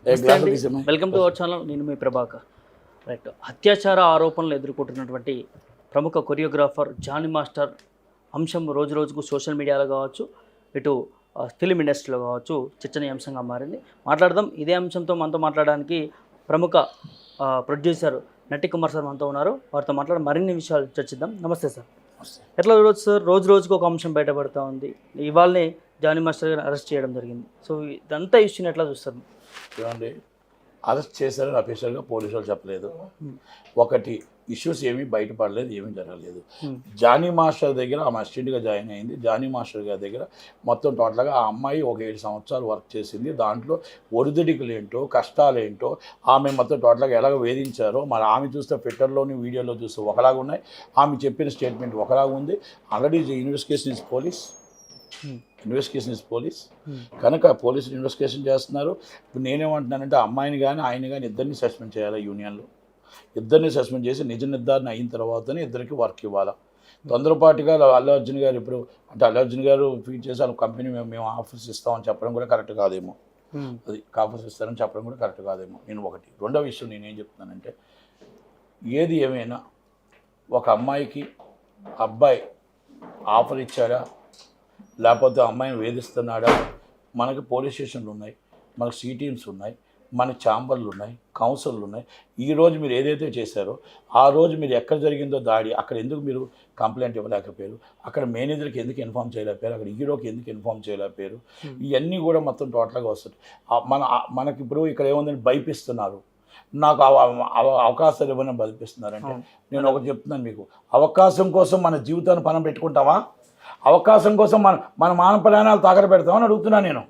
Welcome to our channel. నేను మీ Prabhakar. Right, అత్యాచార ఆరోపణలు ఎదుర్కొంటున్నటువంటి ప్రముఖ కొరియోగ్రాఫర్ జానీ మాస్టర్ అంశం రోజు రోజుకు సోషల్ మీడియాలో కావచ్చు, ఇటు ఫిలిం ఇండస్ట్రీలో కావచ్చు చర్చనీయాంశంగా మారింది. మాట్లాడదాం ఇదే అంశంతో మనతో మాట్లాడడానికి ప్రముఖ ప్రొడ్యూసర్ నటి కుమార్ సార్ మనతో ఉన్నారు. వారితో మాట్లాడి మరిన్ని విషయాలు చర్చిద్దాం. నమస్తే సార్. ఎట్లా రోజు సార్, రోజు రోజుకు ఒక అంశం బయటపడుతూ ఉంది. ఇవాళనే జానీ మాస్టర్ గారిని అరెస్ట్ చేయడం జరిగింది. సో ఇదంతా ఇష్యూని ఎట్లా చూస్తారు? చూడండి, అరెస్ట్ చేశారని అఫీషియల్గా పోలీసు వాళ్ళు చెప్పలేదు. ఒకటి, ఇష్యూస్ ఏమీ బయటపడలేదు, ఏమీ జరగలేదు. జానీ మాస్టర్ దగ్గర ఆమె అసిస్టెంట్గా జాయిన్ అయింది. జానీ మాస్టర్ గారి దగ్గర మొత్తం టోటల్గా ఆ అమ్మాయి ఒక 7 సంవత్సరాలు వర్క్ చేసింది. దాంట్లో ఒడిదుడికులు ఏంటో, కష్టాలు ఏంటో, ఆమె మొత్తం టోటల్గా ఎలాగ వేధించారో మరి ఆమె చూస్తే ట్విట్టర్లోని వీడియోలో చూస్తే ఒకలాగా ఉన్నాయి, ఆమె చెప్పిన స్టేట్మెంట్ ఒకలాగా ఉంది. ఆల్రెడీ ఇన్వెస్టిగేషన్ ఇస్ పోలీస్ కనుక పోలీసులు ఇన్వెస్టిగేషన్ చేస్తున్నారు. ఇప్పుడు నేనేమంటున్నానంటే అమ్మాయిని కానీ ఆయన కానీ ఇద్దరిని సస్పెండ్ చేయాలి. యూనియన్లో ఇద్దరిని సస్పెండ్ చేసి నిజ నిర్ధారణ అయిన తర్వాతనే ఇద్దరికి వర్క్ ఇవ్వాలి. తొందరపాటుగా అల్లు అర్జున్ గారు ఇప్పుడు అంటే అల్లు అర్జున్ గారు ఫీడ్ చేసి వాళ్ళ కంపెనీ మేము ఆఫర్స్ ఇస్తామని చెప్పడం కూడా కరెక్ట్ కాదేమో, అది ఆఫర్స్ ఇస్తారని చెప్పడం కూడా కరెక్ట్ కాదేమో. నేను ఒకటి. రెండో విషయం నేనేం చెప్తున్నానంటే, ఏది ఏమైనా ఒక అమ్మాయికి అబ్బాయి ఆఫర్ ఇచ్చాడా లేకపోతే అమ్మాయిని వేధిస్తున్నాడా, మనకి పోలీస్ స్టేషన్లు ఉన్నాయి, మనకు సి టీమ్స్ ఉన్నాయి, మన ఛాంబర్లు ఉన్నాయి, కౌన్సిల్లు ఉన్నాయి. ఈరోజు మీరు ఏదైతే చేశారో ఆ రోజు మీరు ఎక్కడ జరిగిందో దాడి అక్కడ ఎందుకు మీరు కంప్లైంట్ ఇవ్వలేకపోయారు, అక్కడ మేనేజర్కి ఎందుకు ఇన్ఫామ్ చేయలేకపోయారు, అక్కడ హీరోకి ఎందుకు ఇన్ఫామ్ చేయలేకపోయారు, ఇవన్నీ కూడా మొత్తం టోటల్గా వస్తుంది. మనకి ఇప్పుడు ఇక్కడ ఏముందని భయపిస్తున్నారు, నాకు అవకాశాలు ఇవ్వని బతిపిస్తున్నారంటే నేను ఒకటి చెప్తున్నాను మీకు, అవకాశం కోసం మన జీవితాన్ని పనం పెట్టుకుంటామా? అవకాశం కోసం మన మానవ ప్రాణాలు తాకట పెడతామని అడుగుతున్నాను నేను.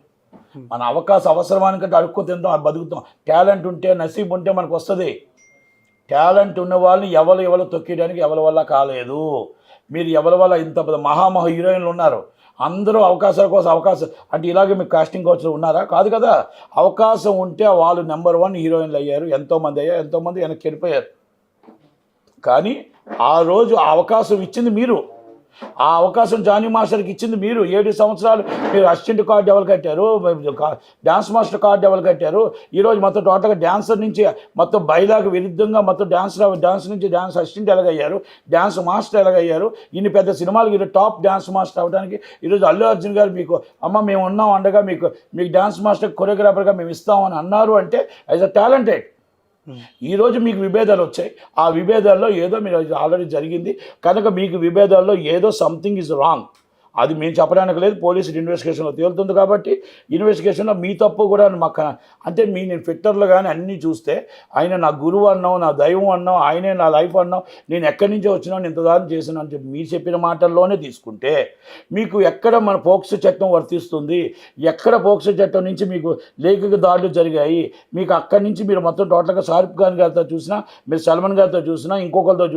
మన అవకాశం అవసరమానికంటే అడుక్కో తింటాం, బతుకుతాం. టాలెంట్ ఉంటే, నసీబ్ ఉంటే మనకు వస్తుంది. టాలెంట్ ఉన్న వాళ్ళని ఎవరు తొక్కేయడానికి ఎవరి వల్ల కాలేదు. మీరు ఎవరి వల్ల ఇంత మహామహా హీరోయిన్లు ఉన్నారు, అందరూ అవకాశాల కోసం అవకాశం అంటే ఇలాగే మీకు కాస్టింగ్ కోచ్లు ఉన్నారా? కాదు కదా. అవకాశం ఉంటే వాళ్ళు నెంబర్ 1 హీరోయిన్లు అయ్యారు, ఎంతోమంది అయ్యారు, ఎంతోమంది వెనక్కి వెళ్ళిపోయారు. కానీ ఆ రోజు ఆ అవకాశం ఇచ్చింది మీరు, ఆ అవకాశం జానీ మాస్టర్కి ఇచ్చింది మీరు. 7 సంవత్సరాలు మీరు అసిస్టెంట్ కార్డు ఎవరు కట్టారు, డ్యాన్స్ మాస్టర్ కార్డు ఎవరు కట్టారు. ఈరోజు మొత్తం టోటల్గా డ్యాన్సర్ నుంచి మొత్తం బయలాగా విరుద్ధంగా మొత్తం డాన్స్ నుంచి డ్యాన్స్ అసిస్టెంట్ ఎలాగయ్యారు, డ్యాన్స్ మాస్టర్ ఎలాగయ్యారు. ఇన్ని పెద్ద సినిమాలకు ఈరోజు టాప్ డ్యాన్స్ మాస్టర్ అవ్వడానికి ఈరోజు అల్లు అర్జున్ గారు మీకు అమ్మ మేము ఉన్నాం అండగా మీకు డ్యాన్స్ మాస్టర్ కొరియోగ్రాఫర్గా మేము ఇస్తామని అన్నారు. అంటే యాజ్ అ టాలెంటెడ్ ఈరోజు మీకు విభేదాలు వచ్చాయి. ఆ విభేదాల్లో ఏదో మీరు ఆల్రెడీ జరిగింది కనుక మీకు విభేదాల్లో ఏదో సంథింగ్ ఈజ్ రాంగ్. అది మేము చెప్పడానికి లేదు, పోలీసులు ఇన్వెస్టిగేషన్లో తేలుతుంది. కాబట్టి ఇన్వెస్టిగేషన్లో మీ తప్పు కూడా మాకు అంటే నేను ట్విట్టర్లో కానీ అన్నీ చూస్తే ఆయన నా గురువు అన్నావు, నా దైవం అన్నావు, ఆయనే నా లైఫ్ అన్నావు, నేను ఎక్కడి నుంచో వచ్చినాను, ఇంత దాన్ని చేసినా అని చెప్పి మీరు చెప్పిన మాటల్లోనే తీసుకుంటే మీకు ఎక్కడ మన పోక్సో చట్టం వర్తిస్తుంది, ఎక్కడ పోక్సో చట్టం నుంచి మీకు లేఖిక దాడులు జరిగాయి, మీకు అక్కడి నుంచి మీరు మొత్తం టోటల్గా షారుఖ్ ఖాన్ గారితో చూసినా, మీరు సల్మాన్ గారితో చూసినా, ఇంకొకరితో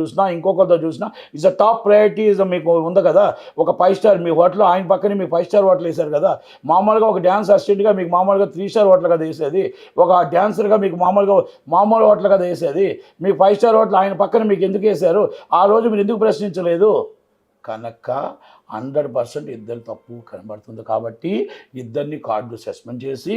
చూసినా ఇట్స్ అ టాప్ ప్రయారిటీ మీకు ఉంది కదా. ఒక 5 స్టార్ మీ హోటల్ ఆయన పక్కనే మీకు 5 స్టార్ హోటల్ వేశారు కదా. మామూలుగా ఒక డ్యాన్స్ అసిస్టెంట్గా మీకు మామూలుగా 3 స్టార్ హోటల్ కదా వేసేది, ఒక డ్యాన్సర్గా మీకు మామూలు హోటల్ కదా వేసేది. మీకు 5 స్టార్ హోటల్ ఆయన పక్కన మీకు ఎందుకు వేశారు? ఆ రోజు మీరు ఎందుకు ప్రశ్నించలేదు? కనుక 100% ఇద్దరు తప్పు కనబడుతుంది. కాబట్టి ఇద్దరిని కార్డు సస్పెండ్ చేసి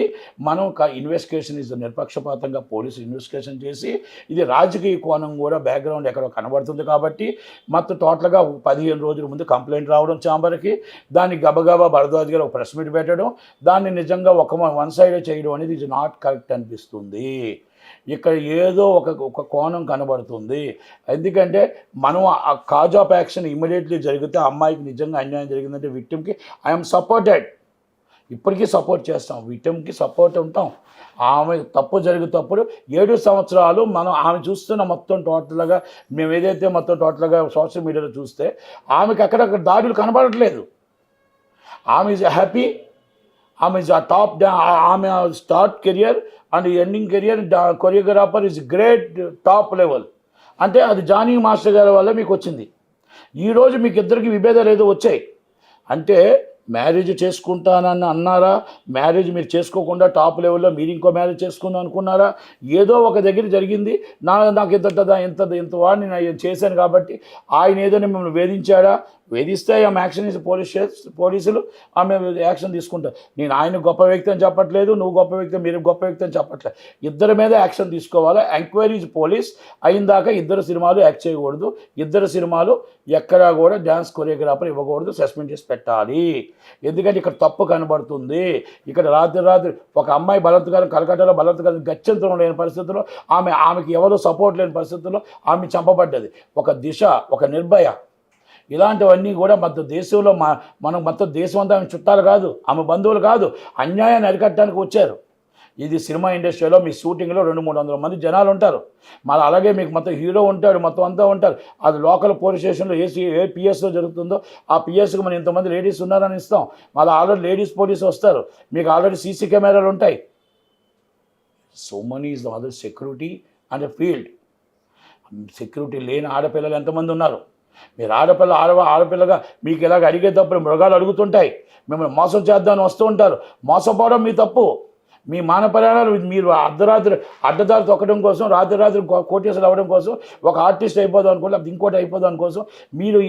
మనం ఇన్వెస్టిగేషన్ నిష్పక్షపాతంగా పోలీసు ఇన్వెస్టిగేషన్ చేసి ఇది రాజకీయ కోణం కూడా బ్యాక్గ్రౌండ్ ఎక్కడో కనబడుతుంది. కాబట్టి మొత్తం టోటల్గా 15 రోజుల ముందు కంప్లైంట్ రావడం ఛాంబర్కి, దాన్ని గబగబా భరద్వాజ్ గారు ఒక ప్రెస్ మీట్ పెట్టడం, దాన్ని నిజంగా వన్ సైడ్ చేయడం అనేది ఇది నాట్ కరెక్ట్ అనిపిస్తుంది. ఇక్కడ ఏదో ఒక కోణం కనబడుతుంది. ఎందుకంటే మనం ఆ కాజ్ ఆఫ్ యాక్షన్ ఇమ్మీడియట్లీ జరిగితే అమ్మాయికి నిజంగా అన్యాయం జరిగిందంటే విక్టిమ్కి ఐఎమ్ సపోర్టెడ్, ఇప్పటికీ సపోర్ట్ చేస్తాం, విక్టిమ్కి సపోర్ట్ ఉంటాం. ఆమె తప్పు జరిగేటప్పుడు 7 సంవత్సరాలు మనం ఆమె చూస్తున్న మొత్తం టోటల్గా మేము ఏదైతే మొత్తం టోటల్గా సోషల్ మీడియాలో చూస్తే ఆమెకి అక్కడక్కడ దాడులు కనబడట్లేదు. ఆమె ఈజ్ హ్యాపీ, ఆమె ఈజ్ ఆ టాప్ ఆమె start career and ending career choreographer is great top level. అంటే అది జానీ మాస్టర్ గారి వల్ల మీకు వచ్చింది. ఈరోజు మీకు ఇద్దరికి విభేదాలు ఏదో వచ్చాయి అంటే మ్యారేజ్ చేసుకుంటానని అన్నారా, మ్యారేజ్ మీరు చేసుకోకుండా టాప్ లెవెల్లో మీరు ఇంకో మ్యారేజ్ చేసుకుందాం అనుకున్నారా, ఏదో ఒక దగ్గర జరిగింది. నాకు ఇంత వాడిని నేను చేశాను కాబట్టి ఆయన ఏదో మిమ్మల్ని వేధించాడా, వేధిస్తే ఆమె యాక్షన్ ఇస్తే పోలీసులు ఆమె యాక్షన్ తీసుకుంటారు. నేను ఆయన గొప్ప వ్యక్తి అని చెప్పట్లేదు, నువ్వు గొప్ప వ్యక్తి, మీరు గొప్ప వ్యక్తి అని చెప్పట్లేదు. ఇద్దరి మీద యాక్షన్ తీసుకోవాలి. ఎంక్వైరీస్ పోలీస్ అయిన దాకా ఇద్దరు సినిమాలు యాక్ట్ చేయకూడదు. ఇద్దరు సినిమాలు ఎక్కడా కూడా డ్యాన్స్ కొరియోగ్రాఫర్ ఇవ్వకూడదు, సస్పెండ్ చేసి పెట్టాలి. ఎందుకంటే ఇక్కడ తప్పు కనబడుతుంది. ఇక్కడ రాత్రి ఒక అమ్మాయి బలాత్కారం, కలకట్టాలో బలాత్కారం గత్యంతరం లేని పరిస్థితుల్లో ఆమెకి ఎవరు సపోర్ట్ లేని పరిస్థితుల్లో ఆమె చంపబడ్డది. ఒక దిశ, ఒక నిర్భయ, ఇలాంటివన్నీ కూడా మొత్తం దేశంలో మనం మొత్తం దేశం అంతా ఆమె చుట్టాలు కాదు, ఆమె బంధువులు కాదు, అన్యాయాన్ని అరికట్టడానికి వచ్చారు. ఇది సినిమా ఇండస్ట్రీలో మీ షూటింగ్లో 200-300 మంది జనాలు ఉంటారు. మళ్ళీ అలాగే మీకు మొత్తం హీరో ఉంటాడు, మొత్తం అంతా ఉంటారు. అది లోకల్ పోలీస్ స్టేషన్లో ఏ పిఎస్లో జరుగుతుందో ఆ పిఎస్కి మనం ఇంతమంది లేడీస్ ఉన్నారని ఇస్తాం. మళ్ళీ ఆల్రెడీ లేడీస్ పోలీసు వస్తారు, మీకు ఆల్రెడీ సీసీ కెమెరాలు ఉంటాయి. So money is the other security and field. Security లేని ఆడపిల్లలు ఎంతమంది ఉన్నారు? మీరు ఆడపిల్లగా మీకు ఇలాగ అడిగేటప్పుడు మృగాలు అడుగుతుంటాయి, మిమ్మల్ని మోసం చేద్దామని వస్తూ ఉంటారు. మోసపోవడం మీ తప్పు. మీ మానపరాణాలు మీరు అడ్డదారి తొక్కడం కోసం, రాత్రి కోటేశ్వరం అవ్వడం కోసం, ఒక ఆర్టిస్ట్ అయిపోదాం అనుకోవాలి, అది ఇంకోటి అయిపోదాం అనుకోసం మీరు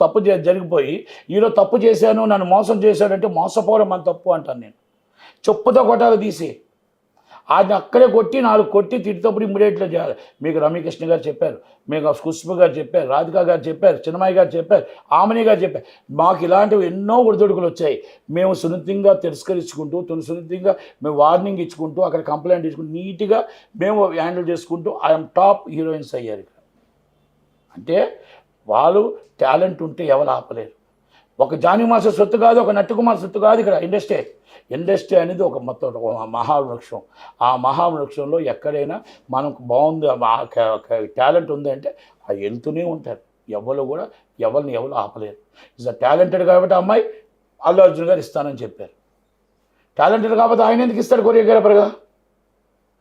తప్పు జరిగిపోయి ఈరోజు తప్పు చేశాను, నన్ను మోసం చేశాడంటే మోసపోవడం మన తప్పు అంటాను నేను. చెప్పుతో కొట్టాలి తీసి, ఆయన అక్కడే కొట్టి 4 కొట్టి తిట్టేటప్పుడు ఇమ్మీడియట్గా చేయాలి. మీకు రమ్యకృష్ణ గారు చెప్పారు, మీకు కుష్బు గారు చెప్పారు, రాధిక గారు చెప్పారు, చిన్నమ్మాయి గారు చెప్పారు, ఆమని గారు చెప్పారు. మాకు ఇలాంటివి ఎన్నో ఒడిదుడుకులు వచ్చాయి. మేము సున్నితంగా తిరస్కరించుకుంటూ, సున్నితంగా మేము వార్నింగ్ ఇచ్చుకుంటూ, అక్కడ కంప్లైంట్ ఇచ్చుకుంటూ, నీట్గా మేము హ్యాండిల్ చేసుకుంటూ ఐఎమ్ టాప్ హీరోయిన్స్ అయ్యారు. అంటే వాళ్ళు టాలెంట్ ఉంటే ఎవరు ఆపలేరు. ఒక జానీ మాస్టర్ సొత్తు కాదు, ఒక నట్టుకుమార్ సొత్తు కాదు. ఇక్కడ ఇండస్ట్రీ అనేది ఒక మొత్తం ఒక మహావృక్షం. ఆ మహావృక్షంలో ఎక్కడైనా మనకు బాగుంది, టాలెంట్ ఉంది అంటే అది వెళ్తూనే ఉంటారు. ఎవరిని ఆపలేరు. ఇస్ టాలెంటెడ్ కాబట్టి అమ్మాయి అల్లు అర్జున్ గారు ఇస్తానని చెప్పారు. టాలెంటెడ్ కాబట్టి ఆయన ఎందుకు ఇస్తాడు కొరియోగ్రాఫర్గా?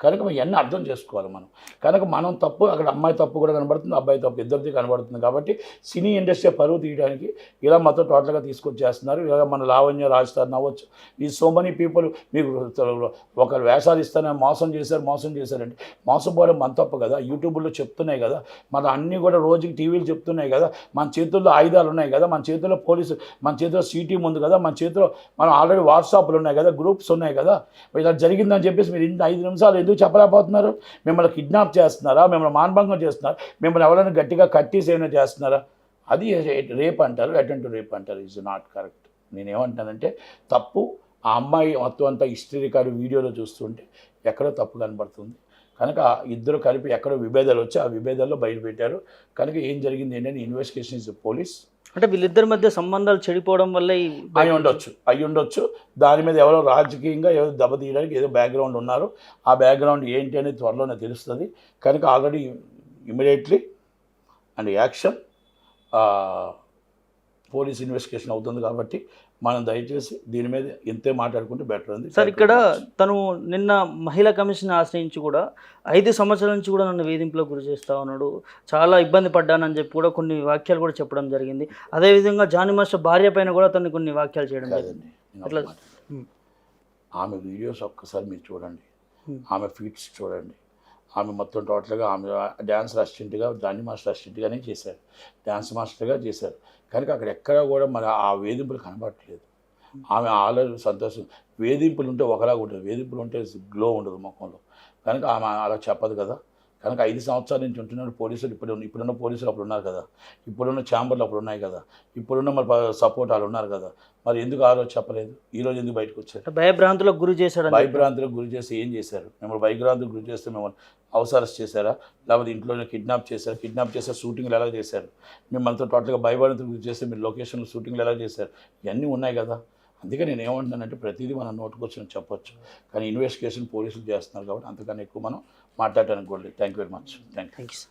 కనుక ఇవన్నీ అర్థం చేసుకోవాలి మనం. కనుక మనం తప్పు, అక్కడ అమ్మాయి తప్పు కూడా కనబడుతుంది, అబ్బాయి తప్పు ఇద్దరిది కనబడుతుంది. కాబట్టి సినీ ఇండస్ట్రీ పరువు తీయడానికి ఇలా మొత్తం టోటల్గా తీసుకొచ్చేస్తున్నారు. ఇలా మన లావణ్య రాజస్థాన్ అవ్వచ్చు, ఈ సో మెనీ పీపుల్ మీకు ఒకరు వేషాలు ఇస్తానే మోసం చేశారంటే మోసపోవడం మన తప్పు కదా. యూట్యూబ్లో చెప్తున్నాయి కదా, మన అన్నీ కూడా రోజుకి టీవీలు చెప్తున్నాయి కదా, మన చేతుల్లో ఆయుధాలు ఉన్నాయి కదా, మన చేతుల్లో పోలీసు, మన చేతిలో సీటీ ఉంది కదా, మన చేతిలో మనం ఆల్రెడీ వాట్సాప్లు ఉన్నాయి కదా, గ్రూప్స్ ఉన్నాయి కదా. ఇలా జరిగిందని చెప్పేసి మీరు 5 నిమిషాలు ఎందుకు చెప్పలేకపోతున్నారు? మిమ్మల్ని కిడ్నాప్ చేస్తున్నారా, మిమ్మల్ని మానభంగం చేస్తున్నారా, మిమ్మల్ని ఎవరైనా గట్టిగా కట్టేసి ఏమైనా చేస్తున్నారా? అది రేప్ అంటారు, అటెంప్ట్ రేప్ అంటారు. Is not correct. నేనేమంటానంటే తప్పు. ఆ అమ్మాయి మొత్తం అంతా హిస్టరీ రికార్డు వీడియోలో చూస్తుంటే ఎక్కడో తప్పు కనబడుతుంది. కనుక ఇద్దరు కలిపి ఎక్కడో విభేదాలు వచ్చి ఆ విభేదాల్లో బయటపెట్టారు. కనుక ఏం జరిగింది ఏంటంటే ఇన్వెస్టిగేషన్ ఇస్ పోలీస్. అంటే వీళ్ళిద్దరి మధ్య సంబంధాలు చెడిపోవడం వల్ల అయి ఉండొచ్చు. దాని మీద ఎవరో రాజకీయంగా ఎవరో దెబ్బతీయడానికి ఏదో బ్యాక్గ్రౌండ్ ఉన్నారు. ఆ బ్యాక్గ్రౌండ్ ఏంటి అనేది త్వరలోనే తెలుస్తుంది. కనుక already immediately and action police investigation అవుతుంది. కాబట్టి మనం దయచేసి దీని మీద ఇంతే మాట్లాడుకుంటే బెటర్ ఉంది సార్. ఇక్కడ తను నిన్న మహిళా కమిషన్ ఆశ్రయించి కూడా 5 సంవత్సరాల నుంచి కూడా నన్ను వేధింపులకు గురి చేస్తూ ఉన్నాడు, చాలా ఇబ్బంది పడ్డానని చెప్పి కూడా కొన్ని వాక్యాలు కూడా చెప్పడం జరిగింది. అదేవిధంగా జానీ మాస్టర్ భార్య పైన కూడా తను కొన్ని వాక్యాలు చేయడం జరిగింది. అట్లా ఆమె వీడియోస్ ఒక్కసారి మీరు చూడండి, ఆమె ఫీట్స్ చూడండి. ఆమె మొత్తం టోటల్గా ఆమె డ్యాన్స్ అసిస్టెంట్గా, జానీ మాస్టర్ అసిస్టెంట్గానే చేశారు, డ్యాన్స్ మాస్టర్గా చేశారు. కనుక అక్కడ ఎక్కడా కూడా మరి ఆ వేధింపులు కనబడట్లేదు. ఆమె ఆల్రెడీ సంతోషం. వేధింపులు ఉంటే ఒకలాగా ఉంటుంది, వేధింపులు ఉంటే గ్లో ఉండదు ముఖంలో. కనుక ఆమె అలా చెప్పదు కదా. కనుక 5 సంవత్సరాల నుంచి ఉంటున్నారు పోలీసులు. ఇప్పుడున్న పోలీసులు అప్పుడు ఉన్నారు కదా, ఇప్పుడున్న ఛాంబర్లు అప్పుడు ఉన్నాయి కదా, ఇప్పుడున్న మరి సపోర్ట్ వాళ్ళు ఉన్నారు కదా. మరి ఎందుకు ఆ రోజు చెప్పలేదు? ఈరోజు ఎందుకు బయటకు వచ్చారు? భయభ్రాంతులకు గురి చేశాడు. భయభ్రాంతులకు గురి చేసి ఏం చేశారు? మిమ్మల్ని భయభ్రాంతులకు గురి చేస్తే మిమ్మల్ని హౌస్ అరెస్ట్ చేశారా, లేకపోతే ఇంట్లోనే కిడ్నాప్ చేశారు, షూటింగ్లు ఎలా చేశారు? మిమ్మల్ని టోటల్గా భయభ్రాంతులకు గురి చేస్తే మీరు లొకేషన్లో షూటింగ్లు ఎలా చేశారు? ఇవన్నీ ఉన్నాయి కదా. అందుకే నేను ఏమంటున్నానంటే ప్రతిదీ మనం నోటుకొచ్చిన చెప్పొచ్చు, కానీ ఇన్వెస్టిగేషన్ పోలీసులు చేస్తున్నారు కాబట్టి అంతకన్నా ఎక్కువ మనం మాట్లాడటానికి కూడా లేదు. Thank you very much. Thank you.